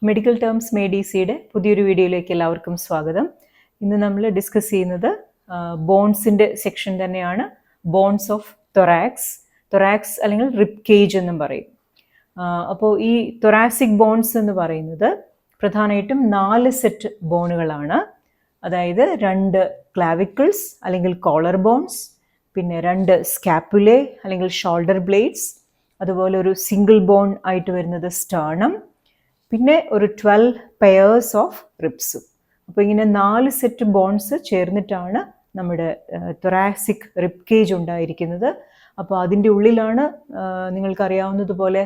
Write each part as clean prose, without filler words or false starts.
Medical terms മെഡിസിയുടെ പുതിയൊരു വീഡിയോയിലേക്ക് എല്ലാവർക്കും സ്വാഗതം. ഇന്ന് നമ്മൾ ഡിസ്കസ് ചെയ്യുന്നത് ബോൺസിൻ്റെ സെക്ഷൻ തന്നെയാണ്. ബോൺസ് ഓഫ് തൊറാക്സ് അല്ലെങ്കിൽ റിബ് കേജ് എന്നും പറയും. അപ്പോൾ ഈ തൊറാസിക് ബോൺസ് എന്ന് പറയുന്നത് പ്രധാനമായിട്ടും 4 സെറ്റ് ബോണുകളാണ്. അതായത് 2 ക്ലാവിക്കിൾസ് അല്ലെങ്കിൽ കോളർ ബോൺസ്, പിന്നെ 2 സ്കാപ്പുലേ അല്ലെങ്കിൽ ഷോൾഡർ ബ്ലേഡ്സ്, അതുപോലെ ഒരു സിംഗിൾ ബോൺ ആയിട്ട് വരുന്നത് സ്റ്റേർണം, പിന്നെ ഒരു 12 പെയേഴ്സ് ഓഫ് റിബ്സും. അപ്പോൾ ഇങ്ങനെ 4 സെറ്റ് ബോൺസ് ചേർന്നിട്ടാണ് നമ്മുടെ തൊറാസിക് റിബ് കേജ് ഉണ്ടായിരിക്കുന്നത്. അപ്പോൾ അതിൻ്റെ ഉള്ളിലാണ് നിങ്ങൾക്കറിയാവുന്നതുപോലെ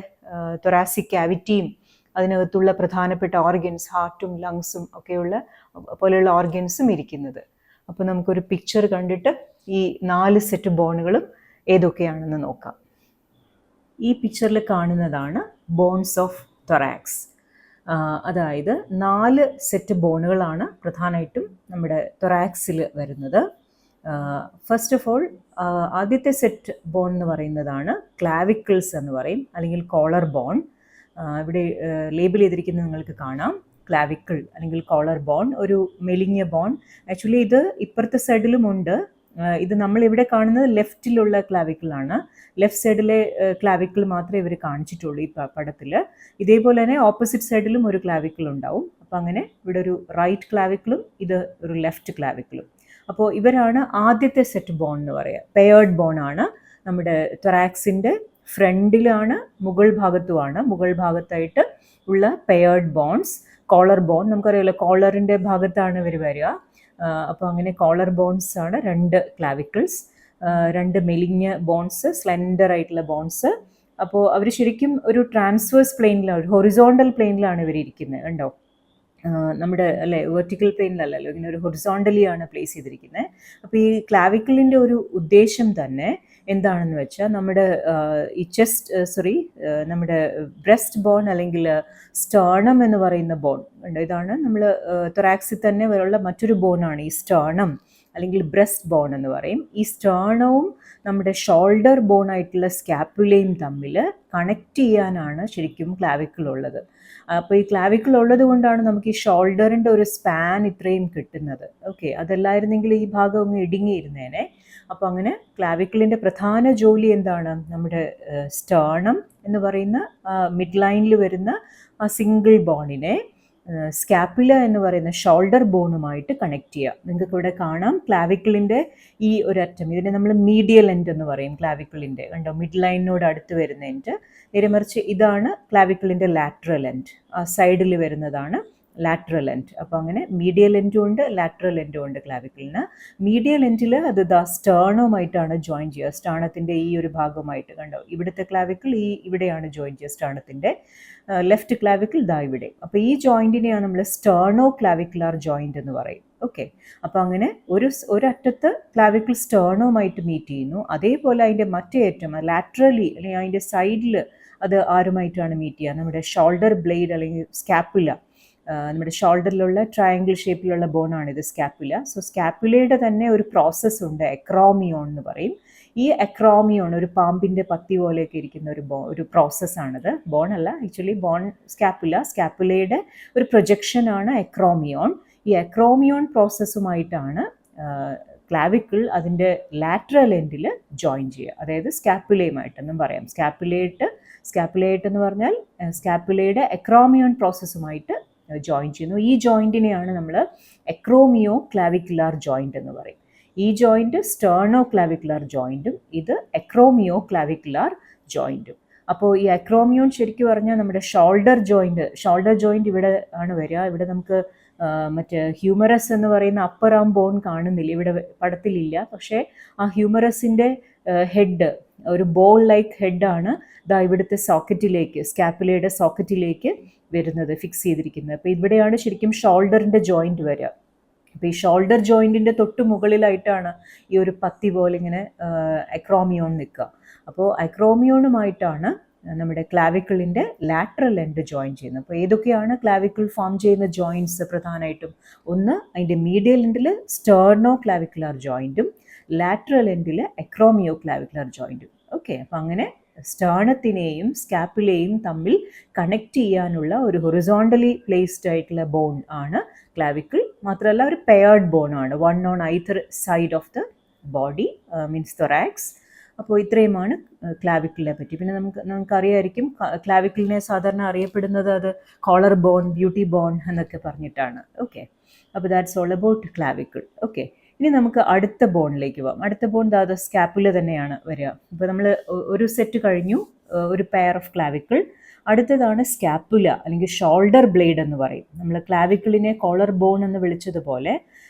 തൊറാസിക് ക്യാവിറ്റിയും അതിനകത്തുള്ള പ്രധാനപ്പെട്ട ഓർഗൻസ്, ഹാർട്ടും ലങ്സും ഒക്കെയുള്ള പോലെയുള്ള ഓർഗൻസും ഇരിക്കുന്നത്. അപ്പോൾ നമുക്കൊരു പിക്ചർ കണ്ടിട്ട് ഈ 4 സെറ്റ് ബോണുകളും ഏതൊക്കെയാണെന്ന് നോക്കാം. ഈ പിക്ചറിൽ കാണുന്നതാണ് ബോൺസ് ഓഫ് തൊറാക്സ്. അതായത് 4 സെറ്റ് ബോണുകളാണ് പ്രധാനമായിട്ടും നമ്മുടെ തൊറാക്സിൽ വരുന്നത്. ഫസ്റ്റ് ഓഫ് ഓൾ ആദ്യത്തെ സെറ്റ് ബോൺ എന്ന് പറയുന്നതാണ് ക്ലാവിക്കിൾസ് എന്ന് പറയും, അല്ലെങ്കിൽ കോളർ ബോൺ. ഇവിടെ ലേബിൾ ചെയ്തിരിക്കുന്നത് നിങ്ങൾക്ക് കാണാം, ക്ലാവിക്കിൾ അല്ലെങ്കിൽ കോളർ ബോൺ, ഒരു മെലിഞ്ഞ ബോൺ. ആക്ച്വലി ഇത് ഇപ്പുറത്തെ സൈഡിലും ഉണ്ട്. ഇത് നമ്മൾ ഇവിടെ കാണുന്നത് ലെഫ്റ്റിലുള്ള ക്ലാവിക്കിളാണ്. ലെഫ്റ്റ് സൈഡിലെ ക്ലാവിക്കിൾ മാത്രമേ ഇവർ കാണിച്ചിട്ടുള്ളൂ ഈ പടത്തിൽ. ഇതേപോലെ തന്നെ ഓപ്പോസിറ്റ് സൈഡിലും ഒരു ക്ലാവിക്കിൾ ഉണ്ടാവും. അപ്പോൾ അങ്ങനെ ഇവിടെ ഒരു റൈറ്റ് ക്ലാവിക്കിളും ഇത് ഒരു ലെഫ്റ്റ് ക്ലാവിക്കിളും. അപ്പോൾ ഇവരാണ് ആദ്യത്തെ സെറ്റ് ബോൺ എന്ന് പറയുക. പെയേർഡ് ബോൺ ആണ്. നമ്മുടെ തൊറാക്സിൻ്റെ ഫ്രണ്ടിലാണ്, മുകൾ ഭാഗത്തുമാണ്. മുകൾ ഭാഗത്തായിട്ട് ഉള്ള പെയേർഡ് ബോൺസ്. കോളർ ബോൺ നമുക്കറിയാമല്ലോ, കോളറിൻ്റെ ഭാഗത്താണ് ഇവർ വരിക. അപ്പോൾ അങ്ങനെ കോളർ ബോൺസ് ആണ് 2 ക്ലാവിക്കിൾസ്, 2 മെലിഞ്ഞ ബോൺസ്, സ്ലെൻഡർ ആയിട്ടുള്ള ബോൺസ്. അപ്പോൾ അവർ ശരിക്കും ഒരു ട്രാൻസ്വേഴ്സ് പ്ലെയിനിലാണ്, ഹൊറിസോണ്ടൽ പ്ലെയിനിലാണ് ഇവർ ഇരിക്കുന്നത്. കണ്ടോ, നമ്മുടെ അല്ലേ വെർട്ടിക്കൽ പ്ലെയിനിലല്ലല്ലോ, ഇങ്ങനെ ഒരു ഹൊറിസോണ്ടലിയാണ് പ്ലേസ് ചെയ്തിരിക്കുന്നത്. അപ്പോൾ ഈ ക്ലാവിക്കിളിൻ്റെ ഒരു ഉദ്ദേശം തന്നെ എന്താണെന്ന് വെച്ചാൽ നമ്മുടെ നമ്മുടെ ബ്രസ്റ്റ് ബോൺ അല്ലെങ്കിൽ സ്റ്റേർണം എന്ന് പറയുന്ന ബോൺ ഉണ്ട്. ഇതാണ് നമ്മൾ തൊറാക്സിൽ തന്നെ ഉള്ള മറ്റൊരു ബോണാണ് ഈ സ്റ്റേർണം അല്ലെങ്കിൽ ബ്രസ്റ്റ് ബോൺ എന്ന് പറയും. ഈ സ്റ്റേർണവും നമ്മുടെ ഷോൾഡർ ബോൺ ആയിട്ടുള്ള സ്കാപ്പുലയും തമ്മിൽ കണക്ട് ചെയ്യാനാണ് ശരിക്കും ക്ലാവിക്കിൾ ഉള്ളത്. അപ്പോൾ ഈ ക്ലാവിക്കിൾ ഉള്ളത് കൊണ്ടാണ് നമുക്ക് ഈ ഷോൾഡറിൻ്റെ ഒരു സ്പാൻ ഇത്രയും കിട്ടുന്നത്. ഓക്കെ, അതല്ലായിരുന്നെങ്കിൽ ഈ ഭാഗം ഒന്ന് ഇടുങ്ങിയിരുന്നേനെ. അപ്പോൾ അങ്ങനെ ക്ലാവിക്കിളിൻ്റെ പ്രധാന ജോലി എന്താണ്? നമ്മുടെ സ്റ്റേർണം എന്ന് പറയുന്ന മിഡ് ലൈനിൽ വരുന്ന ആ സിംഗിൾ ബോണിനെ സ്കാപ്പുല എന്ന് പറയുന്ന ഷോൾഡർ ബോണുമായിട്ട് കണക്ട് ചെയ്യുക. നിങ്ങൾക്ക് ഇവിടെ കാണാം ക്ലാവിക്കിളിൻ്റെ ഈ ഒരു അറ്റം, ഇതിനെ നമ്മൾ മീഡിയൽ എൻഡ് എന്ന് പറയും. ക്ലാവിക്കിളിൻ്റെ കണ്ടോ, മിഡ് ലൈനിനോട് അടുത്ത് വരുന്ന എൻഡ്. നേരെ മറിച്ച് ഇതാണ് ക്ലാവിക്കിളിൻ്റെ ലാറ്ററൽ എൻഡ്, ആ സൈഡിൽ വരുന്നതാണ് ലാറ്ററൽ എൻഡ്. അപ്പോൾ അങ്ങനെ മീഡിയൽ എൻഡും ഉണ്ട്, ലാറ്ററൽ എൻഡും ഉണ്ട് ക്ലാവിക്കിളിന്. മീഡിയൽ എൻഡിൽ അത് സ്റ്റേർണവുമായിട്ടാണ് ജോയിൻ ചെയ്യുക, സ്റ്റേർണത്തിൻ്റെ ഈ ഒരു ഭാഗമായിട്ട്. കണ്ടോ, ഇവിടുത്തെ ക്ലാവിക്കിൾ ഇവിടെയാണ് ജോയിൻ ചെയ്യുക, സ്റ്റേർണത്തിൻ്റെ ലെഫ്റ്റ് ക്ലാവിക്കിൾ ദാ ഇവിടെ. അപ്പോൾ ഈ ജോയിൻറ്റിനെയാണ് നമ്മൾ സ്റ്റേർണോ ക്ലാവിക്കുലാർ ജോയിൻ്റ് എന്ന് പറയും. ഓക്കെ, അപ്പോൾ അങ്ങനെ ഒരറ്റത്ത് ക്ലാവിക്കിൾ സ്റ്റേർണവുമായിട്ട് മീറ്റ് ചെയ്യുന്നു. അതേപോലെ അതിൻ്റെ മറ്റേ അറ്റം ലാറ്ററലി അല്ലെങ്കിൽ അതിൻ്റെ സൈഡിൽ അത് ആരുമായിട്ടാണ് മീറ്റ് ചെയ്യുക? നമ്മുടെ ഷോൾഡർ ബ്ലേഡ് അല്ലെങ്കിൽ സ്കാപ്പുല, നമ്മുടെ ഷോൾഡറിലുള്ള ട്രയാങ്കിൾ ഷേപ്പിലുള്ള ബോണാണിത് സ്കാപ്പുല. സോ സ്കാപ്പുലയുടെ തന്നെ ഒരു പ്രോസസ്സ് ഉണ്ട്, എക്രോമിയോൺ എന്ന് പറയും. ഈ എക്രോമിയോൺ ഒരു പാമ്പിൻ്റെ പത്തി പോലെയൊക്കെ ഇരിക്കുന്ന ഒരു പ്രോസസ്സാണിത്. ബോൺ അല്ല, ആക്ച്വലി ബോൺ സ്കാപ്പുലയുടെ ഒരു പ്രൊജക്ഷനാണ് എക്രോമിയോൺ. ഈ എക്രോമിയോൺ പ്രോസസ്സുമായിട്ടാണ് ക്ലാവിക്കിൾ അതിൻ്റെ ലാറ്ററൽ എൻഡിൽ ജോയിൻ ചെയ്യുക, അതായത് സ്കാപ്പുലയുമായിട്ടെന്നും പറയാം. സ്കാപ്പുലേറ്റ് എന്ന് പറഞ്ഞാൽ സ്കാപ്പുലയുടെ എക്രോമിയോൺ പ്രോസസ്സുമായിട്ട് ജോയിൻ ചെയ്യുന്നു. ഈ ജോയിൻറ്റിനെയാണ് നമ്മൾ എക്രോമിയോ ക്ലാവിക്കുലാർ ജോയിൻ്റ് എന്ന് പറയും. ഈ ജോയിൻറ്റ് സ്റ്റേർണോ ക്ലാവിക്കുലാർ ജോയിൻറ്റും ഇത് എക്രോമിയോ ക്ലാവിക്കുലാർ ജോയിൻറ്റും. അപ്പോൾ ഈ എക്രോമിയോൺ ശരിക്കും പറഞ്ഞാൽ നമ്മുടെ ഷോൾഡർ ജോയിൻറ്റ് ഇവിടെ ആണ് വരിക. ഇവിടെ നമുക്ക് മറ്റേ ഹ്യൂമറസ് എന്ന് പറയുന്ന അപ്പർ ആം ബോൺ കാണുന്നില്ല, ഇവിടെ പടത്തിലില്ല. പക്ഷേ ആ ഹ്യൂമറസിൻ്റെ ഹെഡ് ഒരു ബോൾ ലൈക്ക് ഹെഡാണ് ഇവിടുത്തെ സോക്കറ്റിലേക്ക്, സ്കാപ്പുലയുടെ സോക്കറ്റിലേക്ക് വരുന്നത്, ഫിക്സ് ചെയ്തിരിക്കുന്നത്. അപ്പോൾ ഇവിടെയാണ് ശരിക്കും ഷോൾഡറിൻ്റെ ജോയിൻറ്റ് വരിക. അപ്പോൾ ഈ ഷോൾഡർ ജോയിൻറ്റിൻ്റെ തൊട്ട് മുകളിലായിട്ടാണ് ഈ ഒരു പത്തി പോലെ ഇങ്ങനെ എക്രോമിയോൺ നിൽക്കുക. അപ്പോൾ എക്രോമിയോണുമായിട്ടാണ് നമ്മുടെ ക്ലാവിക്കിളിൻ്റെ ലാറ്ററൽ എൻഡ് ജോയിൻ ചെയ്യുന്നത്. അപ്പോൾ ഏതൊക്കെയാണ് ക്ലാവിക്കിൾ ഫോം ചെയ്യുന്ന ജോയിൻറ്റ്സ്? പ്രധാനമായിട്ടും ഒന്ന് അതിൻ്റെ മീഡിയൽ എൻഡിൽ സ്റ്റേർണോ ക്ലാവിക്കുലാർ ജോയിൻറ്റും ലാറ്ററൽ എൻഡിൽ എക്രോമിയോ ക്ലാവിക്കുലാർ ജോയിൻറ്റും. ഓക്കെ, അപ്പം അങ്ങനെ സ്റ്റേണത്തിനെയും സ്കാപ്പുലയെയും തമ്മിൽ കണക്ട് ചെയ്യാനുള്ള ഒരു ഹൊറിസോണ്ടലി പ്ലേസ്ഡ് ആയിട്ടുള്ള ബോൺ ആണ് ക്ലാവിക്കിൾ. മാത്രമല്ല ഒരു പെയർഡ് ബോൺ ആണ്, one on either side of the body, means thorax. അപ്പോൾ ഇത്രയുമാണ് ക്ലാവിക്കിളിനെ പറ്റി. പിന്നെ നമുക്കറിയായിരിക്കും ക്ലാവിക്കിളിനെ സാധാരണ അറിയപ്പെടുന്നത് അത് കോളർ ബോൺ, ബ്യൂട്ടി ബോൺ എന്നൊക്കെ പറഞ്ഞിട്ടാണ്. ഓക്കെ, അപ്പോൾ that's all about clavicle. Okay, ഇനി നമുക്ക് അടുത്ത ബോണിലേക്ക് പോകാം. അടുത്ത ബോൺ അത് സ്കാപ്പുല തന്നെയാണ് വരിക. ഇപ്പോൾ നമ്മൾ ഒരു സെറ്റ് കഴിഞ്ഞു, ഒരു പെയർ ഓഫ് ക്ലാവിക്കിൾ. അടുത്തതാണ് സ്കാപ്പുല അല്ലെങ്കിൽ ഷോൾഡർ ബ്ലേഡ് എന്ന് പറയും. നമ്മൾ ക്ലാവിക്കിളിനെ കോളർ ബോൺ എന്ന് വിളിച്ചതുപോലെ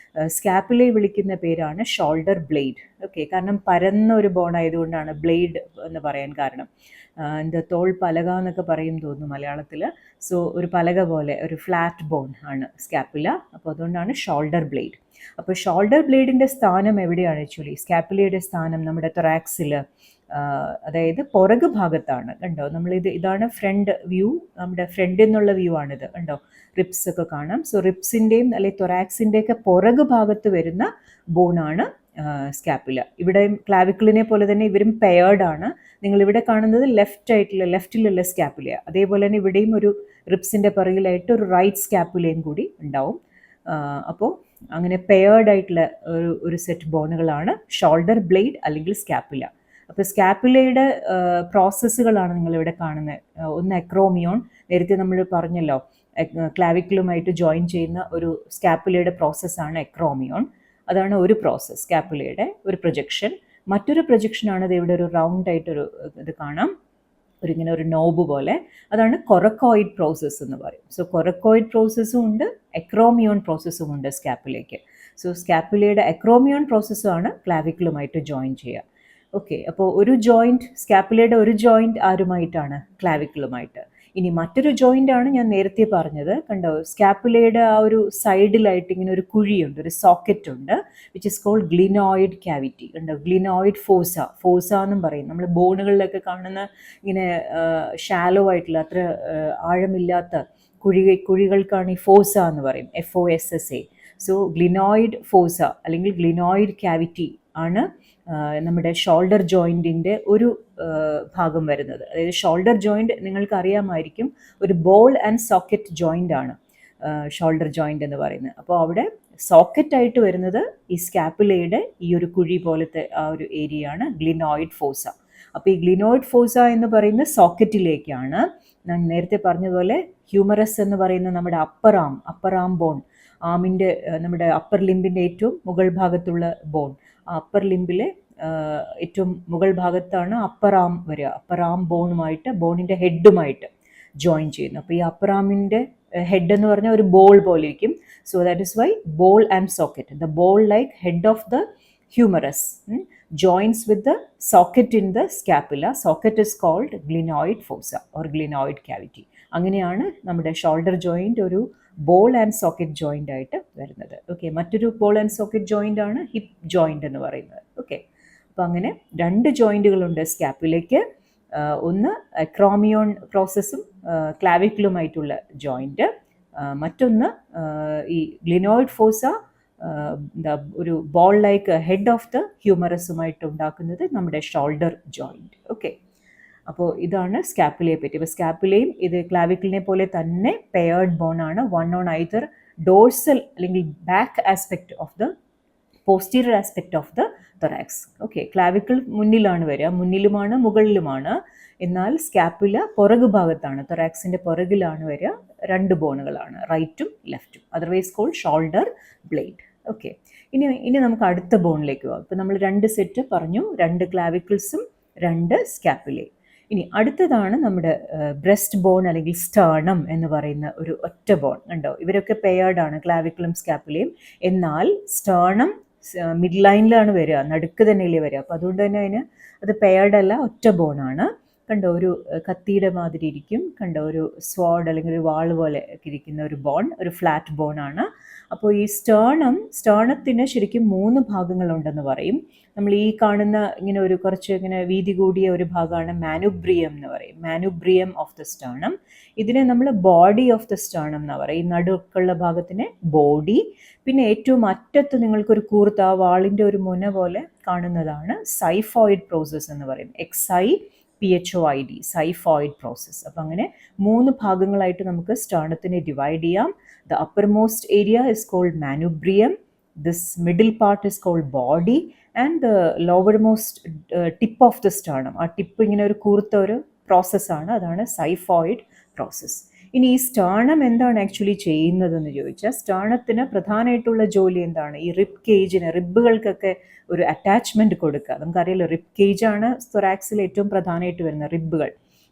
സ്കാപ്പുലയെ വിളിക്കുന്ന പേരാണ് ഷോൾഡർ ബ്ലേഡ്. ഓക്കെ, കാരണം പരന്ന ഒരു ബോൺ ആയതുകൊണ്ടാണ് ബ്ലേഡ് എന്ന് പറയാൻ കാരണം. എന്താ തോൾ പലക എന്നൊക്കെ പറയും തോന്നുന്നു മലയാളത്തിൽ. സോ ഒരു പലക പോലെ ഒരു ഫ്ലാറ്റ് ബോൺ ആണ് സ്കാപ്പുല. അപ്പോൾ അതുകൊണ്ടാണ് ഷോൾഡർ ബ്ലേഡ്. അപ്പോൾ ഷോൾഡർ ബ്ലേഡിൻ്റെ സ്ഥാനം എവിടെയാണ്? ആക്ച്വലി സ്കാപ്പുലയുടെ സ്ഥാനം നമ്മുടെ തൊറാക്സിൽ, അതായത് പുറകു ഭാഗത്താണ്. കണ്ടോ, ഇതാണ് ഫ്രണ്ട് വ്യൂ, നമ്മുടെ ഫ്രണ്ടിൽ നിന്നുള്ള വ്യൂ ആണിത്. കണ്ടോ, റിപ്സ് ഒക്കെ കാണാം. സോ റിപ്സിൻ്റെയും അല്ലെങ്കിൽ തൊറാക്സിൻ്റെയൊക്കെ പുറകു ഭാഗത്ത് വരുന്ന ബോണാണ് സ്കാപ്പുല. ഇവിടെ ക്ലാവിക്കിളിനെ പോലെ തന്നെ ഇവരും പെയർഡ് ആണ്. നിങ്ങളിവിടെ കാണുന്നത് ലെഫ്റ്റിലുള്ള സ്കാപ്പുല. അതേപോലെ തന്നെ ഇവിടെയും ഒരു റിപ്സിൻ്റെ പിറകിലായിട്ട് ഒരു റൈറ്റ് സ്കാപ്പുലയും കൂടി ഉണ്ടാവും. അപ്പോൾ അങ്ങനെ പെയർഡ് ആയിട്ടുള്ള ഒരു സെറ്റ് ബോണുകളാണ് ഷോൾഡർ ബ്ലേഡ് അല്ലെങ്കിൽ സ്കാപ്പുല. അപ്പോൾ സ്കാപ്പുലയുടെ പ്രോസസ്സുകളാണ് നിങ്ങളിവിടെ കാണുന്നത്. ഒന്ന് അക്രോമിയോൺ, നേരത്തെ നമ്മൾ പറഞ്ഞല്ലോ ക്ലാവിക്കിളുമായിട്ട് ജോയിൻ ചെയ്യുന്ന ഒരു സ്കാപ്പുലയുടെ പ്രോസസ്സാണ് അക്രോമിയോൺ. അതാണ് ഒരു പ്രോസസ്സ്, സ്കാപ്പുലയുടെ ഒരു പ്രൊജക്ഷൻ. മറ്റൊരു പ്രൊജക്ഷനാണ് ഇത് ഇവിടെ ഒരു റൗണ്ട് ആയിട്ടൊരു ഇത് കാണാം, ഇങ്ങനെ ഒരു നോബ് പോലെ. അതാണ് കൊറക്കോയിഡ് പ്രോസസ്സ് എന്ന് പറയും. സോ കൊറക്കോയിഡ് പ്രോസസ്സും ഉണ്ട്, അക്രോമിയോൺ പ്രോസസ്സും ഉണ്ട് സ്കാപ്പുലയ്ക്ക്. സോ സ്കാപ്പുലയുടെ അക്രോമിയോൺ പ്രോസസ്സാണ് ക്ലാവിക്കിളുമായിട്ട് ജോയിൻ ചെയ്യുക. ഓക്കെ, അപ്പോൾ ഒരു ജോയിൻറ്റ്, സ്കാപ്പുലയുടെ ഒരു ജോയിൻറ്റ് ആരുമായിട്ടാണ്? ക്ലാവിക്കിളുമായിട്ട്. ഇനി മറ്റൊരു ജോയിൻ്റ് ആണ് ഞാൻ നേരത്തെ പറഞ്ഞത്. കണ്ടോ, സ്കാപ്പുലയുടെ ആ ഒരു സൈഡിലായിട്ട് ഇങ്ങനെ ഒരു കുഴിയുണ്ട്, ഒരു സോക്കറ്റ് ഉണ്ട്, which is called glenoid cavity. കണ്ടോ, ഗ്ലിനോയിഡ് ഫോസ എന്നും പറയും. നമ്മൾ ബോണുകളിലൊക്കെ കാണുന്ന ഇങ്ങനെ ഷാലോ ആയിട്ടുള്ള, അത്ര ആഴമില്ലാത്ത കുഴികൾക്കാണ് ഈ ഫോസ എന്ന് പറയും, FOSSA. സോ ഗ്ലിനോയിഡ് ഫോസ അല്ലെങ്കിൽ ഗ്ലിനോയിഡ് ക്യാവിറ്റി ആണ് നമ്മുടെ ഷോൾഡർ ജോയിൻറ്റിൻ്റെ ഒരു ഭാഗം വരുന്നത്. അതായത് ഷോൾഡർ ജോയിൻറ്റ് നിങ്ങൾക്ക് അറിയാമായിരിക്കും, ഒരു ബോൾ ആൻഡ് സോക്കറ്റ് ജോയിൻ്റ് ആണ് ഷോൾഡർ ജോയിൻ്റ് എന്ന് പറയുന്നത്. അപ്പോൾ അവിടെ സോക്കറ്റായിട്ട് വരുന്നത് ഈ സ്കാപ്പുലയുടെ ഈ ഒരു കുഴി പോലത്തെ ആ ഒരു ഏരിയയാണ് ഗ്ലിനോയിഡ് ഫോസ. അപ്പോൾ ഈ ഗ്ലിനോയിഡ് ഫോസ എന്ന് പറയുന്ന സോക്കറ്റിലേക്കാണ് ഞാൻ നേരത്തെ പറഞ്ഞതുപോലെ ഹ്യൂമറസ് എന്ന് പറയുന്ന നമ്മുടെ അപ്പർ ആം ബോൺ, ആമിൻ്റെ നമ്മുടെ അപ്പർ ലിംബിൻ്റെ ഏറ്റവും മുകൾ ഭാഗത്തുള്ള ബോൺ, ആ അപ്പർ ലിംബിലെ ഏറ്റവും മുകൾ ഭാഗത്താണ് അപ്പർ ആം വരിക. അപ്പർ ആം ബോണിൻ്റെ ഹെഡുമായിട്ട് ജോയിൻ ചെയ്യുന്നു. അപ്പോൾ ഈ അപ്പർ ആമിൻ്റെ ഹെഡ് എന്ന് പറഞ്ഞാൽ ഒരു ബോൾ പോലെ ഇരിക്കും. So that is why ball and socket, the ball like head of the humerus joins with the socket in the scapula. Socket is called glenoid fossa or glenoid cavity. അങ്ങനെയാണ് നമ്മുടെ shoulder joint ഒരു ball and socket joint ആയിട്ട് വരുന്നത്. Okay, മറ്റൊരു ball and socket joint ആണ് hip joint എന്ന് പറയുന്നത്. Okay, അപ്പോൾ അങ്ങനെ രണ്ട് ജോയിൻറ്റുകളുണ്ട് സ്കാപ്പുലയ്ക്ക്. ഒന്ന് അക്രോമിയോൺ പ്രോസസ്സും ക്ലാവിക്കിളുമായിട്ടുള്ള ജോയിൻറ്റ്, മറ്റൊന്ന് ഈ ഗ്ലിനോയിഡ് ഫോസ ഒരു ball like head of the ഹ്യൂമറസുമായിട്ട് ഉണ്ടാക്കുന്നത് നമ്മുടെ ഷോൾഡർ ജോയിൻറ്റ്. ഓക്കെ, അപ്പോൾ ഇതാണ് സ്കാപ്പുലയെ പറ്റി. അപ്പോൾ സ്കാപ്പുലയും ഇത് ക്ലാവിക്കിളിനെ പോലെ തന്നെ പെയർഡ് ബോൺ ആണ്, വൺ ഓൺ ഐതർ ഡോർസൽ അല്ലെങ്കിൽ back aspect of the posterior aspect of the thorax. Okay, clavicle മുന്നിലാണ് വരിക, മുന്നിലുമാണ് മുകളിലുമാണ്. എന്നാൽ സ്കാപ്പുല പുറകു ഭാഗത്താണ്, തൊറാക്സിൻ്റെ പുറകിലാണ് വരിക. രണ്ട് ബോണുകളാണ്, റൈറ്റും ലെഫ്റ്റും, otherwise called shoulder blade. Okay, ഇനി നമുക്ക് അടുത്ത ബോണിലേക്ക് പോകാം. ഇപ്പോൾ നമ്മൾ രണ്ട് സെറ്റ് പറഞ്ഞു, രണ്ട് ക്ലാവിക്കിൾസും രണ്ട് സ്കാപ്പുലയും. ഇനി അടുത്തതാണ് നമ്മുടെ ബ്രസ്റ്റ് ബോൺ അല്ലെങ്കിൽ സ്റ്റേർണം എന്ന് പറയുന്ന ഒരു ഒറ്റ ബോൺ. കണ്ടോ, ഇവരൊക്കെ പെയർഡാണ്, ക്ലാവിക്കിളും സ്കാപ്പുലയും. എന്നാൽ സ്റ്റേർണം മിഡ് ലൈനിലാണ് വരിക, നടുക്ക് തന്നെയല്ലേ വരിക. അപ്പോൾ അതുകൊണ്ട് തന്നെ അത് പെയർഡല്ല, ഒറ്റ ബോണാണ്. കണ്ടോ, ഒരു കത്തിയുടെ മാതിരി ഇരിക്കും. കണ്ടോ, ഒരു സ്വാഡ് അല്ലെങ്കിൽ ഒരു വാൾ പോലെ ഇരിക്കുന്ന ഒരു ബോൺ, ഒരു ഫ്ലാറ്റ് ബോണാണ്. അപ്പോൾ ഈ സ്റ്റേർണത്തിന് ശരിക്കും 3 ഭാഗങ്ങളുണ്ടെന്ന് പറയും. നമ്മൾ ഈ കാണുന്ന ഇങ്ങനെ ഒരു കുറച്ച് ഇങ്ങനെ വീതി കൂടിയ ഒരു ഭാഗമാണ് മാനുബ്രിയം എന്ന് പറയും, മാനുബ്രിയം ഓഫ് ദ സ്റ്റേർണം. ഇതിനെ നമ്മൾ ബോഡി ഓഫ് ദ സ്റ്റേർണം എന്ന് പറയും. ഈ നടുക്കുള്ള ഭാഗത്തിനെ ബോഡി. പിന്നെ ഏറ്റവും അറ്റത്ത് നിങ്ങൾക്കൊരു കൂർത്ത ആ വാളിൻ്റെ ഒരു മുന പോലെ കാണുന്നതാണ് സൈഫോയിഡ് പ്രോസസ്സ് എന്ന് പറയും, XI PHOID, സൈഫോയിഡ് പ്രോസസ്സ്. അപ്പം അങ്ങനെ 3 ഭാഗങ്ങളായിട്ട് നമുക്ക് സ്റ്റേണത്തിനെ ഡിവൈഡ് ചെയ്യാം. The uppermost area is called manubrium, this middle part is called body, and the lowermost tip of the sternum, ആ ടിപ്പ് ഇങ്ങനെ ഒരു കൂർത്ത ഒരു പ്രോസസ്സാണ്, അതാണ് സൈഫോയിഡ് പ്രോസസ്സ്. ഇനി ഈ സ്റ്റേണം എന്താണ് ആക്ച്വലി ചെയ്യുന്നതെന്ന് ചോദിച്ചാൽ, സ്റ്റേണത്തിന് പ്രധാനമായിട്ടുള്ള ജോലി എന്താണ്? ഈ റിബ് കേജിന്, റിബുകൾക്കൊക്കെ ഒരു അറ്റാച്ച്മെൻറ്റ് കൊടുക്കുക. നമുക്കറിയാലോ റിബ് കേജാണ് തൊറാക്സിൽ ഏറ്റവും പ്രധാനമായിട്ട് വരുന്ന റിബുകൾ.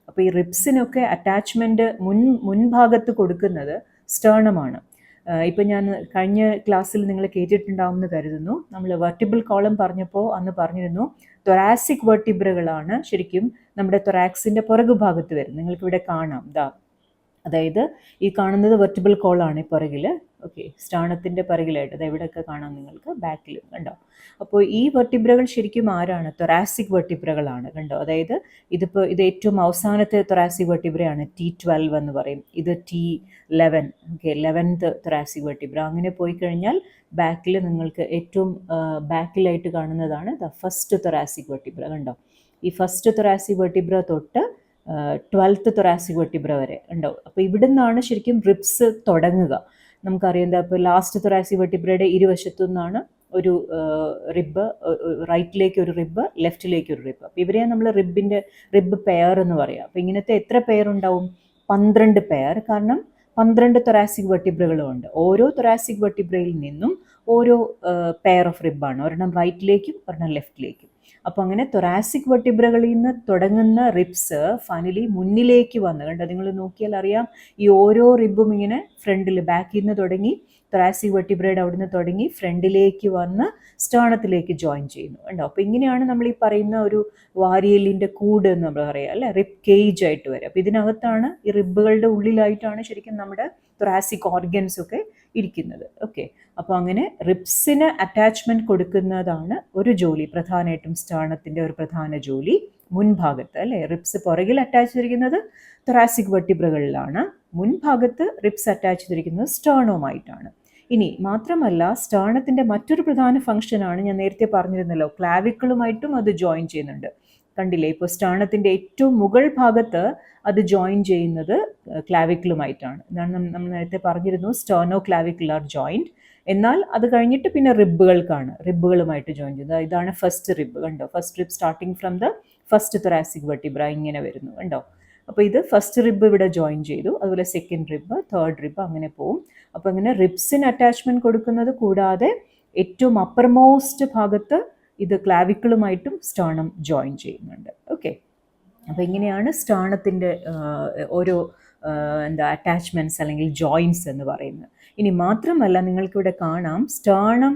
അപ്പോൾ ഈ റിബ്സിനൊക്കെ അറ്റാച്ച്മെൻറ്റ് മുൻഭാഗത്ത് കൊടുക്കുന്നത് സ്റ്റേണമാണ്. ഇപ്പം ഞാൻ കഴിഞ്ഞ ക്ലാസ്സിൽ നിങ്ങൾ കേട്ടിട്ടുണ്ടാവുമെന്ന് കരുതുന്നു. നമ്മൾ വെർട്ടിബിൾ കോളം പറഞ്ഞപ്പോൾ അന്ന് പറഞ്ഞിരുന്നു തൊറാസിക് വെർട്ടിബ്രകളാണ് ശരിക്കും നമ്മുടെ തൊറാക്സിൻ്റെ പുറകുഭാഗത്ത് വരുന്നത്. നിങ്ങൾക്കിവിടെ കാണാം, അതായത് ഈ കാണുന്നത് വെർട്ടിബിൾ കോളാണ് ഈ പുറകിൽ. ഓക്കെ, സ്റ്റേണത്തിൻ്റെ പുറകിലായിട്ട് അത് എവിടെയൊക്കെ കാണാം നിങ്ങൾക്ക്, ബാക്കിൽ കണ്ടോ. അപ്പോൾ ഈ വെർട്ടിബ്രകൾ ശരിക്കും ആരാണ്? തൊറാസിക് വെർട്ടിബ്രകളാണ്, കണ്ടോ. അതായത് ഇത് ഏറ്റവും അവസാനത്തെ തൊറാസിക് വെർട്ടിബ്രയാണ്, T12 എന്ന് പറയും. ഇത് T11, okay, 11th thoracic vertebra. അങ്ങനെ പോയി കഴിഞ്ഞാൽ ബാക്കിൽ നിങ്ങൾക്ക് ഏറ്റവും ബാക്കിലായിട്ട് കാണുന്നതാണ് ദ ഫസ്റ്റ് തൊറാസിക് വെർട്ടിബ്ര, കണ്ടോ. ഈ ഫസ്റ്റ് തൊറാസിക് വെർട്ടിബ്ര തൊട്ട് 12th തൊറാസിക് വെർട്ടിബ്ര വരെ ഉണ്ടാവും. അപ്പോൾ ഇവിടെ നിന്നാണ് ശരിക്കും റിബ്സ് തുടങ്ങുക. നമുക്കറിയാം എന്താ, ഇപ്പോൾ ലാസ്റ്റ് തൊറാസിക് വെർട്ടിബ്രയുടെ ഇരുവശത്തു നിന്നാണ് ഒരു റിബ്, റൈറ്റിലേക്ക് ഒരു റിബ്, ലെഫ്റ്റിലേക്ക് ഒരു റിബ്. അപ്പോൾ ഇവരെ നമ്മൾ റിബ് പെയർ എന്ന് പറയാം. അപ്പോൾ ഇങ്ങനത്തെ എത്ര പെയർ ഉണ്ടാവും? 12 പെയർ. കാരണം 12 തൊറാസിക് വെർട്ടിബ്രകളും ഉണ്ട്. ഓരോ തൊറാസിക് വെർട്ടിബ്രയിൽ നിന്നും ഓരോ പെയർ ഓഫ് റിബാണ്, ഒരെണ്ണം റൈറ്റിലേക്കും ഒരെണ്ണം ലെഫ്റ്റിലേക്കും. അപ്പോൾ അങ്ങനെ തൊറാസിക് വെർട്ടിബ്രകളിൽ നിന്ന് തുടങ്ങുന്ന റിബ്സ് ഫൈനലി മുന്നിലേക്ക് വന്ന്, കണ്ടോ, നിങ്ങൾ നോക്കിയാൽ അറിയാം, ഈ ഓരോ റിബും ഇങ്ങനെ ഫ്രണ്ടിൽ, ബാക്കിൽ നിന്ന് തുടങ്ങി തൊറാസിക് വെർട്ടിബ്രയുടെ അവിടെ നിന്ന് തുടങ്ങി ഫ്രണ്ടിലേക്ക് വന്ന് സ്റ്റേണത്തിലേക്ക് ജോയിൻ ചെയ്യുന്നു, കണ്ടോ. അപ്പോൾ ഇങ്ങനെയാണ് നമ്മൾ ഈ പറയുന്ന ഒരു വാരിയലിൻ്റെ കൂട് എന്ന് നമ്മൾ പറയാം, അല്ലേ, റിബ് കേജ് ആയിട്ട് വരും. അപ്പോൾ ഇതിനകത്താണ്, ഈ റിബുകളുടെ ഉള്ളിലായിട്ടാണ് ശരിക്കും നമ്മുടെ തൊറാസിക് ഓർഗൻസ് ഒക്കെ ഇരിക്കുന്നത്. ഓക്കെ, അപ്പോൾ അങ്ങനെ റിബ്സിന് അറ്റാച്ച്മെൻറ്റ് കൊടുക്കുന്നതാണ് ഒരു ജോലി, പ്രധാനമായിട്ടും സ്റ്റേണത്തിൻ്റെ ഒരു പ്രധാന ജോലി മുൻഭാഗത്ത്, അല്ലേ. റിബ്സ് പുറകിൽ അറ്റാച്ച് ചെയ്തിരിക്കുന്നത് തൊറാസിക് വെർട്ടിബ്രകളിലാണ്, മുൻഭാഗത്ത് റിബ്സ് അറ്റാച്ച് ചെയ്തിരിക്കുന്നത് സ്റ്റേണവുമായിട്ടാണ്. ഇനി മാത്രമല്ല, സ്റ്റേണത്തിൻ്റെ മറ്റൊരു പ്രധാന ഫംഗ്ഷനാണ്, ഞാൻ നേരത്തെ പറഞ്ഞിരുന്നല്ലോ, ക്ലാവിക്കിളുമായിട്ടും അത് ജോയിൻ ചെയ്യുന്നുണ്ട്. കണ്ടില്ലേ, ഇപ്പോൾ സ്റ്റേണത്തിൻ്റെ ഏറ്റവും മുകൾ ഭാഗത്ത് അത് ജോയിൻ ചെയ്യുന്നത് ക്ലാവിക്കിളുമായിട്ടാണ്. ഇതാണ് നമ്മൾ നേരത്തെ പറഞ്ഞിരുന്നു, സ്റ്റേർണോ ക്ലാവിക്കുലാർ ജോയിൻറ്റ്. എന്നാൽ അത് കഴിഞ്ഞിട്ട് പിന്നെ റിബുകളുമായിട്ട് ജോയിൻ ചെയ്യുന്നത്. ഇതാണ് ഫസ്റ്റ് റിബ്, കണ്ടോ. First rib starting from the first thoracic vertebra ഇങ്ങനെ വരുന്നു, കണ്ടോ. അപ്പോൾ ഇത് ഫസ്റ്റ് റിബ് ഇവിടെ ജോയിൻ ചെയ്തു, അതുപോലെ സെക്കൻഡ് റിബ്, തേർഡ് റിബ്, അങ്ങനെ പോവും. അപ്പോൾ ഇങ്ങനെ റിബ്സിന് അറ്റാച്ച്മെൻറ്റ് കൊടുക്കുന്നത് കൂടാതെ ഏറ്റവും അപ്പർമോസ്റ്റ് ഭാഗത്ത് ഇത് ക്ലാവിക്കിളുമായിട്ടും സ്റ്റേർണം ജോയിൻ ചെയ്യുന്നുണ്ട്. ഓക്കെ, അപ്പോൾ ഇങ്ങനെയാണ് സ്റ്റേർണത്തിൻ്റെ ഓരോ അറ്റാച്ച്മെൻറ്റ്സ് അല്ലെങ്കിൽ ജോയിൻസ് എന്ന് പറയുന്നത്. ഇനി മാത്രമല്ല, നിങ്ങൾക്കിവിടെ കാണാം സ്റ്റേർണം,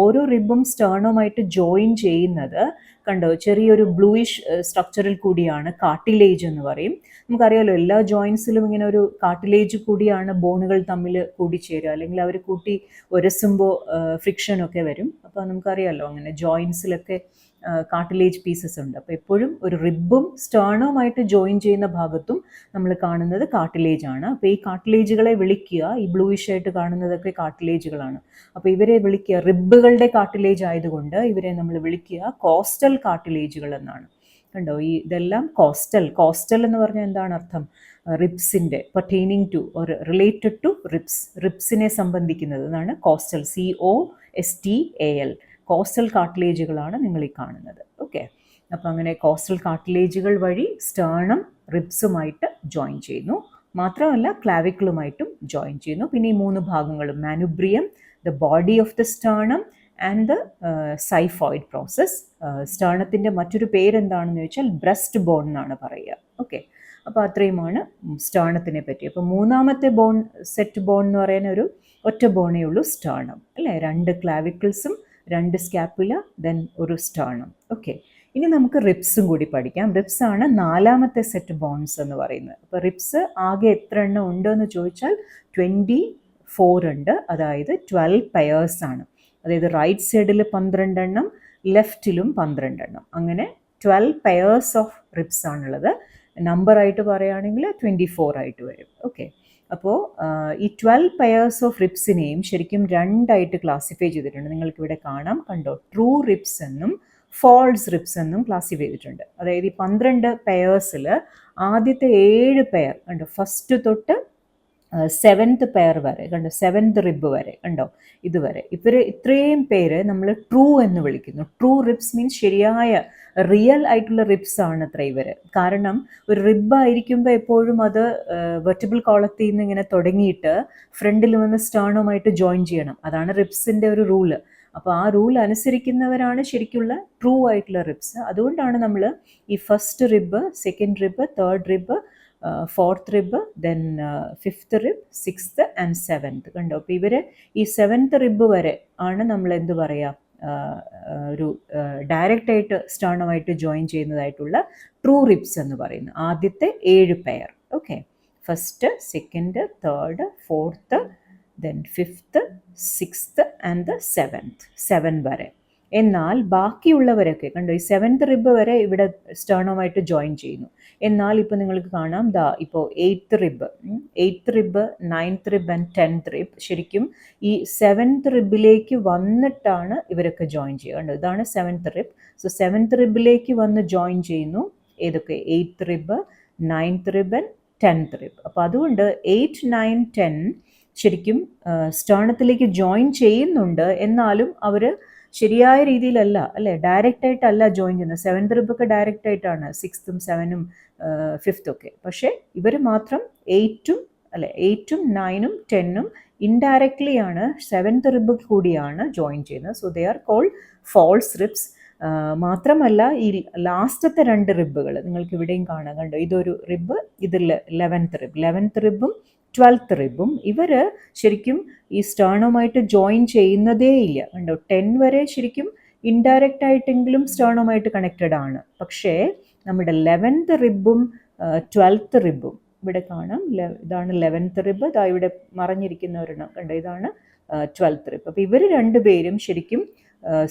ഓരോ റിബും സ്റ്റേർണവുമായിട്ട് ജോയിൻ ചെയ്യുന്നത് കണ്ടോ, ചെറിയൊരു ബ്ലൂയിഷ് സ്ട്രക്ചറിൽ കൂടിയാണ്, കാർട്ടിലേജ് എന്ന് പറയും. നമുക്കറിയാലോ എല്ലാ ജോയിൻസിലും ഇങ്ങനെ ഒരു കാർട്ടിലേജ് കൂടിയാണ് ബോണുകൾ തമ്മിൽ കൂടിച്ചേരുക, അല്ലെങ്കിൽ അവർ കൂട്ടി ഉരസുമ്പോൾ ഫ്രിക്ഷനൊക്കെ വരും. അപ്പോൾ നമുക്കറിയാലോ അങ്ങനെ ജോയിൻസിലൊക്കെ കാർട്ടിലേജ് പീസസ് ഉണ്ട്. അപ്പോൾ എപ്പോഴും ഒരു റിബും സ്റ്റേർണവുമായിട്ട് ജോയിൻ ചെയ്യുന്ന ഭാഗത്തും നമ്മൾ കാണുന്നത് കാർട്ടിലേജ് ആണ്. അപ്പോൾ ഈ കാർട്ടിലേജുകളെ വിളിക്കുക, ഈ ബ്ലൂയിഷ് ആയിട്ട് കാണുന്നതൊക്കെ കാർട്ടിലേജുകളാണ്. അപ്പോൾ ഇവരെ വിളിക്കുക, റിബുകളുടെ കാർട്ടിലേജ് ആയതുകൊണ്ട് ഇവരെ നമ്മൾ വിളിക്കുക കോസ്റ്റൽ കാർട്ടിലേജുകൾ എന്നാണ്. കണ്ടോ, ഇതെല്ലാം കോസ്റ്റൽ എന്ന് പറഞ്ഞാൽ എന്താണ് അർത്ഥം? റിബ്സിൻ്റെ, pertaining to or related to റിബ്സിനെ സംബന്ധിക്കുന്നത് എന്നാണ് കോസ്റ്റൽ, COSTAL. കോസ്റ്റൽ കാർട്ടിലേജുകളാണ് നിങ്ങൾ ഈ കാണുന്നത്. ഓക്കെ, അപ്പോൾ അങ്ങനെ കോസ്റ്റൽ കാർട്ടിലേജുകൾ വഴി സ്റ്റേർണം റിബ്സുമായിട്ട് ജോയിൻ ചെയ്യുന്നു. മാത്രമല്ല ക്ലാവിക്കിളുമായിട്ടും ജോയിൻ ചെയ്യുന്നു. പിന്നെ ഈ 3 ഭാഗങ്ങളും, manubrium, the body of the sternum and the xiphoid process. സ്റ്റേർണത്തിൻ്റെ മറ്റൊരു പേരെന്താണെന്ന് ചോദിച്ചാൽ ബ്രസ്റ്റ് ബോൺ എന്നാണ് പറയുക. ഓക്കെ, അപ്പോൾ അത്രയുമാണ് സ്റ്റേർണത്തിനെ പറ്റി. അപ്പോൾ മൂന്നാമത്തെ സെറ്റ് ബോൺ എന്ന് പറയുന്ന ഒരു ഒറ്റ ബോണേ ഉള്ളൂ, സ്റ്റേർണം, അല്ലേ. 2 ക്ലാവിക്കിൾസും 2 സ്കാപ്പുല, ദെൻ ഒരു സ്റ്റേർണം. ഓക്കെ, ഇനി നമുക്ക് റിബ്സും കൂടി പഠിക്കാം. റിബ്സ് ആണ് 4ാമത്തെ സെറ്റ് ബോൺസ് എന്ന് പറയുന്നത്. അപ്പോൾ റിബ്സ് ആകെ എത്ര എണ്ണം ഉണ്ടെന്ന് ചോദിച്ചാൽ 24 ഉണ്ട്, അതായത് 12 പെയേഴ്സ് ആണ്. അതായത് റൈറ്റ് സൈഡിൽ 12 എണ്ണം, ലെഫ്റ്റിലും 12 എണ്ണം, അങ്ങനെ 12 പെയേഴ്സ് ഓഫ് റിബ്സ് ആണുള്ളത്. നമ്പറായിട്ട് പറയുകയാണെങ്കിൽ 24 ആയിട്ട് വരും. ഓക്കെ, അപ്പോൾ ഈ 12 പെയേഴ്സ് ഓഫ് റിബ്സിനെയും ശരിക്കും 2ആയിട്ട് ക്ലാസിഫൈ ചെയ്തിട്ടുണ്ട്. നിങ്ങൾക്കിവിടെ കാണാം, കണ്ടോ, ട്രൂ റിബ്സ് എന്നും ഫാൾസ് റിബ്സ് എന്നും ക്ലാസിഫൈ ചെയ്തിട്ടുണ്ട്. അതായത് ഈ 12 പെയേഴ്സിൽ ആദ്യത്തെ 7 പെയർ കണ്ടോ, ഫസ്റ്റ് തൊട്ട് 7th പെയർ വരെ കണ്ടോ, 7th റിബ് വരെ കണ്ടോ, ഇതുവരെ ഇത്രയും പേര് നമ്മൾ ട്രൂ എന്ന് വിളിക്കുന്നു. ട്രൂ റിബ്സ് മീൻസ് ശരിയായ റിയൽ ആയിട്ടുള്ള റിബ്സ് ആണ് അത്ര ഇവര്. കാരണം ഒരു റിബ് ആയിരിക്കുമ്പോൾ എപ്പോഴും അത് വെർട്ടിബിൾ കോളത്തിൽ നിന്ന് ഇങ്ങനെ തുടങ്ങിയിട്ട് ഫ്രണ്ടിൽ വന്ന് സ്റ്റേണുമായിട്ട് ജോയിൻ ചെയ്യണം. അതാണ് റിബ്സിന്റെ ഒരു റൂള്. അപ്പോൾ ആ റൂൾ അനുസരിക്കുന്നവരാണ് ശരിക്കുള്ള ട്രൂ ആയിട്ടുള്ള റിബ്സ്. അതുകൊണ്ടാണ് നമ്മൾ ഈ first rib, second rib, third rib, fourth rib, then fifth rib, sixth and seventh കണ്ടോ. അപ്പോൾ ഇവർ ഈ 7th റിബ് വരെ ആണ് നമ്മൾ എന്ത് പറയുക, ഒരു ഡയറക്റ്റ് ആയിട്ട് സ്റ്റേണുമായിട്ട് ജോയിൻ ചെയ്യുന്നതായിട്ടുള്ള ട്രൂ റിബ്സ് എന്ന് പറയുന്നത്. ആദ്യത്തെ 7 pair. Okay, first, second, third, fourth, then fifth, sixth and 7 വരെ. എന്നാൽ ബാക്കിയുള്ളവരൊക്കെ കണ്ടോ, ഈ 7th റിബ് വരെ ഇവിടെ സ്റ്റേണുമായിട്ട് ജോയിൻ ചെയ്യുന്നു. എന്നാൽ ഇപ്പോൾ നിങ്ങൾക്ക് കാണാം ഇപ്പോൾ 8th rib, 9th rib and 10th rib ശരിക്കും ഈ 7th റിബിലേക്ക് വന്നിട്ടാണ് ഇവരൊക്കെ ജോയിൻ ചെയ്യുക. കണ്ടോ, ഇതാണ് 7th റിബ്. സോ 7th റിബിലേക്ക് വന്ന് ജോയിൻ ചെയ്യുന്നു ഏതൊക്കെ, 8th rib, 9th rib and 10th rib. അപ്പോൾ അതുകൊണ്ട് 8, 9, 10 ശരിക്കും സ്റ്റേണത്തിലേക്ക് ജോയിൻ ചെയ്യുന്നുണ്ട്. എന്നാലും അവർ ശരിയായ രീതിയിലല്ല, അല്ലേ, ഡയറക്റ്റ് ആയിട്ടല്ല ജോയിൻ ചെയ്യുന്നത്. 7th റിബൊക്കെ ഡയറക്റ്റ് ആയിട്ടാണ്, 6th, 7th, 5th ഒക്കെ. പക്ഷേ ഇവർ മാത്രം 8ഉം 9ഉം 10ഉം ഇൻഡയറക്ട്ലി ആണ് 7th റിബ് കൂടിയാണ് ജോയിൻ ചെയ്യുന്നത്. So they are called false ribs. മാത്രമല്ല ഈ ലാസ്റ്റത്തെ 2 റിബുകൾ നിങ്ങൾക്ക് ഇവിടെയും കാണാം. കണ്ടോ, ഇതൊരു റിബ്, ഇത് 11th റിബും 12th റിബും ഇവർ ശരിക്കും ഈ സ്റ്റേണുമായിട്ട് ജോയിൻ ചെയ്യുന്നതേ ഇല്ല. കണ്ടോ, 10 വരെ ശരിക്കും ഇൻഡയറക്റ്റ് ആയിട്ടെങ്കിലും സ്റ്റേണുമായിട്ട് കണക്റ്റഡ് ആണ്. പക്ഷേ നമ്മുടെ 11th റിബും 12th റിബും ഇവിടെ കാണാം. ഇതാണ് 11th റിബ്, ഇതാ ഇവിടെ മറഞ്ഞിരിക്കുന്നവരെണ്ണം കണ്ടോ, ഇതാണ് 12th റിബ്. അപ്പോൾ ഇവർ രണ്ടുപേരും ശരിക്കും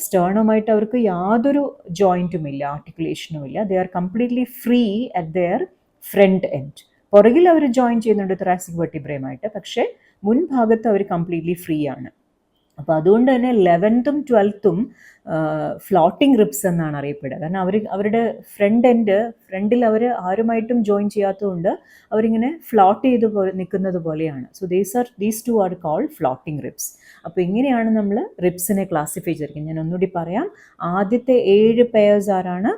സ്റ്റേണുമായിട്ട് അവർക്ക് യാതൊരു ജോയിൻറ്റും ഇല്ല, ആർട്ടിക്കുലേഷനും ഇല്ല. They are completely free at their front end. പുറകിൽ അവർ ജോയിൻ ചെയ്യുന്നുണ്ട് thoracic vertebrae-മായിട്ട്, പക്ഷേ മുൻഭാഗത്ത് അവർ കംപ്ലീറ്റ്ലി ഫ്രീ ആണ്. അപ്പോൾ അതുകൊണ്ട് തന്നെ 11th 12th ഫ്ലോട്ടിംഗ് റിബ്സ് എന്നാണ് അറിയപ്പെടുക. കാരണം അവരുടെ ഫ്രണ്ടിൽ അവർ ആരുമായിട്ടും ജോയിൻ ചെയ്യാത്തതുകൊണ്ട് അവരിങ്ങനെ ഫ്ലോട്ട് ചെയ്ത് നിൽക്കുന്നത് പോലെയാണ്. So these two are called floating ribs. അപ്പോൾ ഇങ്ങനെയാണ് നമ്മൾ റിബ്സിനെ ക്ലാസിഫൈ ചെയ്തിരിക്കുന്നത്. ഞാൻ ഒന്നുകൂടി പറയാം. ആദ്യത്തെ 7 പെയേഴ്സ് ആരാണ്,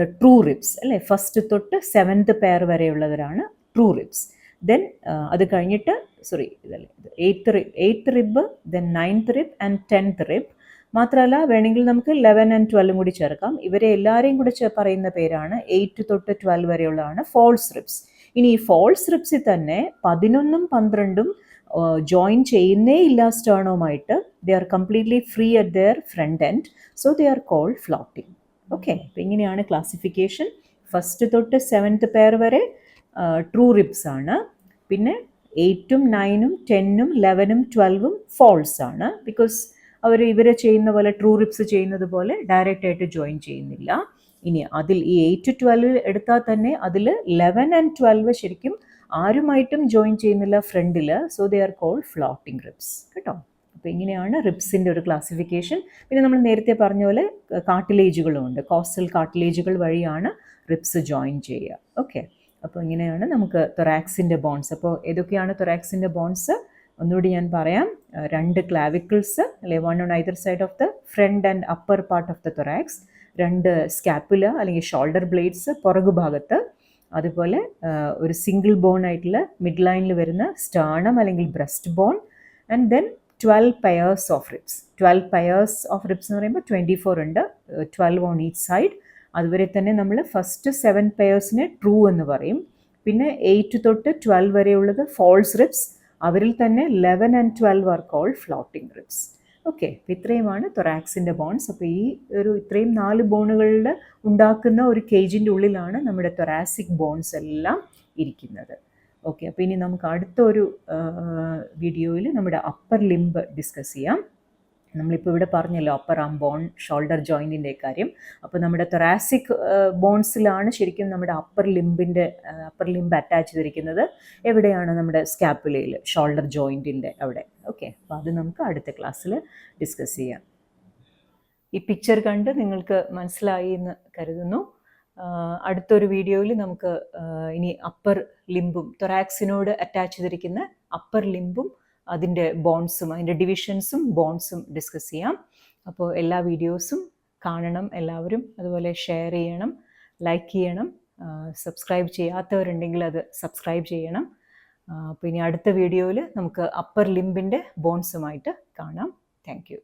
ദ ട്രൂ റിബ്സ്, അല്ലേ. ഫസ്റ്റ് തൊട്ട് 7th പെയർ വരെയുള്ളവരാണ് ട്രൂ റിബ്സ്. ദെൻ അത് കഴിഞ്ഞിട്ട് eighth rib, then 9th rib and 10th rib. മാത്രമല്ല വേണമെങ്കിൽ നമുക്ക് 11 and 12 കൂടി ചേർക്കാം. ഇവരെ എല്ലാവരെയും കൂടി പറയുന്ന പേരാണ് 8 തൊട്ട് 12 വരെയുള്ളതാണ് ഫാൾസ് റിബ്സ്. ഇനി ഈ ഫാൾസ് റിബ്സിൽ തന്നെ 11ഉം 12ഉം ജോയിൻ ചെയ്യുന്നേ ഇല്ല സ്റ്റേണുമായിട്ട്. They are completely free at their front end. So they are called floating. Okay, അപ്പോൾ ഇങ്ങനെയാണ് ക്ലാസിഫിക്കേഷൻ. ഫസ്റ്റ് തൊട്ട് 7th പെയർ വരെ ട്രൂ റിബ്സ് ആണ്. പിന്നെ 8ഉം 9ഉം 10ഉം 11ഉം 12ഉം ഫാൾസ് ആണ്. ബിക്കോസ് ഇവരെ ചെയ്യുന്ന പോലെ, ട്രൂ റിബ്സ് ചെയ്യുന്നത് പോലെ ഡയറക്റ്റ് ആയിട്ട് ജോയിൻ ചെയ്യുന്നില്ല. ഇനി അതിൽ ഈ 8 12 എടുത്താൽ തന്നെ അതിൽ 11 and 12 ശരിക്കും ആരുമായിട്ടും ജോയിൻ ചെയ്യുന്നില്ല ഫ്രണ്ടിൽ. So they are called floating ribs കേട്ടോ. അപ്പോൾ ഇങ്ങനെയാണ് റിബ്സിൻ്റെ ഒരു ക്ലാസിഫിക്കേഷൻ. പിന്നെ നമ്മൾ നേരത്തെ പറഞ്ഞ പോലെ കാർട്ടിലേജുകളും ഉണ്ട്. കോസ്റ്റൽ കാർട്ടിലേജുകൾ വഴിയാണ് റിബ്സ് ജോയിൻ ചെയ്യുക. ഓക്കെ, അപ്പോൾ ഇങ്ങനെയാണ് നമുക്ക് തൊറാക്സിൻ്റെ ബോൺസ്. അപ്പോൾ ഏതൊക്കെയാണ് തൊറാക്സിൻ്റെ ബോൺസ് ഒന്നുകൂടി ഞാൻ പറയാം. 2 ക്ലാവിക്കിൾസ്, അല്ലെ, 1 on either side of the front and upper part of the thorax. 2 scapula അല്ലെങ്കിൽ ഷോൾഡർ ബ്ലേഡ്സ് പുറകുഭാഗത്ത്. അതുപോലെ ഒരു സിംഗിൾ ബോൺ ആയിട്ടുള്ള മിഡ് ലൈനിൽ വരുന്ന സ്റ്റേർണം അല്ലെങ്കിൽ breast bone. And then 12 pairs of ribs. 12 pairs of ribs എന്ന് പറയുമ്പോൾ 24 ഉണ്ട്, 12 on each side. അതുവരെ തന്നെ നമ്മൾ ഫസ്റ്റ് 7 പെയേഴ്സിനെ ട്രൂ എന്ന് പറയും. പിന്നെ 8 തൊട്ട് 12 വരെയുള്ളത് ഫാൾസ് റിബ്സ്. അവരിൽ തന്നെ 11 and 12 are called floating ribs. Okay, അപ്പോൾ ഇത്രയുമാണ് തൊറാക്സിൻ്റെ ബോൺസ്. അപ്പോൾ ഈ ഇത്രയും 4 ബോണുകളിൽ ഉണ്ടാക്കുന്ന ഒരു കേജിൻ്റെ ഉള്ളിലാണ് നമ്മുടെ തൊറാസിക് ബോൺസ് എല്ലാം ഇരിക്കുന്നത്. ഓക്കെ, അപ്പോൾ ഇനി നമുക്ക് അടുത്തൊരു വീഡിയോയിൽ നമ്മുടെ അപ്പർ ലിംബ് ഡിസ്കസ് ചെയ്യാം. നമ്മളിപ്പോൾ ഇവിടെ പറഞ്ഞല്ലോ അപ്പർ ആം ബോൺ, ഷോൾഡർ ജോയിൻറ്റിൻ്റെ കാര്യം. അപ്പോൾ നമ്മുടെ തൊറാസിക് ബോൺസിലാണ് ശരിക്കും നമ്മുടെ അപ്പർ ലിംബ് അറ്റാച്ച് ചെയ്തിരിക്കുന്നത്. എവിടെയാണ്? നമ്മുടെ സ്കാപ്പുലയിൽ, ഷോൾഡർ ജോയിൻറ്റിൻ്റെ അവിടെ. ഓക്കെ, അപ്പോൾ അത് നമുക്ക് അടുത്ത ക്ലാസ്സിൽ ഡിസ്കസ് ചെയ്യാം. ഈ പിക്ചർ കണ്ട് നിങ്ങൾക്ക് മനസ്സിലായി എന്ന് കരുതുന്നു. അടുത്തൊരു വീഡിയോയിൽ നമുക്ക് ഇനി അപ്പർ ലിംബും തൊറാക്സിനോട് അറ്റാച്ച് ചെയ്തിരിക്കുന്ന അപ്പർ ലിംബും അതിൻ്റെ ബോൺസും അതിൻ്റെ ഡിവിഷൻസും ബോൺസും ഡിസ്കസ് ചെയ്യാം. അപ്പോൾ എല്ലാ വീഡിയോസും കാണണം എല്ലാവരും. അതുപോലെ ഷെയർ ചെയ്യണം, ലൈക്ക് ചെയ്യണം. സബ്സ്ക്രൈബ് ചെയ്യാത്തവരുണ്ടെങ്കിൽ അത് സബ്സ്ക്രൈബ് ചെയ്യണം. അപ്പോൾ ഇനി അടുത്ത വീഡിയോയിൽ നമുക്ക് അപ്പർ ലിംബിൻ്റെ ബോൺസുമായിട്ട് കാണാം. Thank you.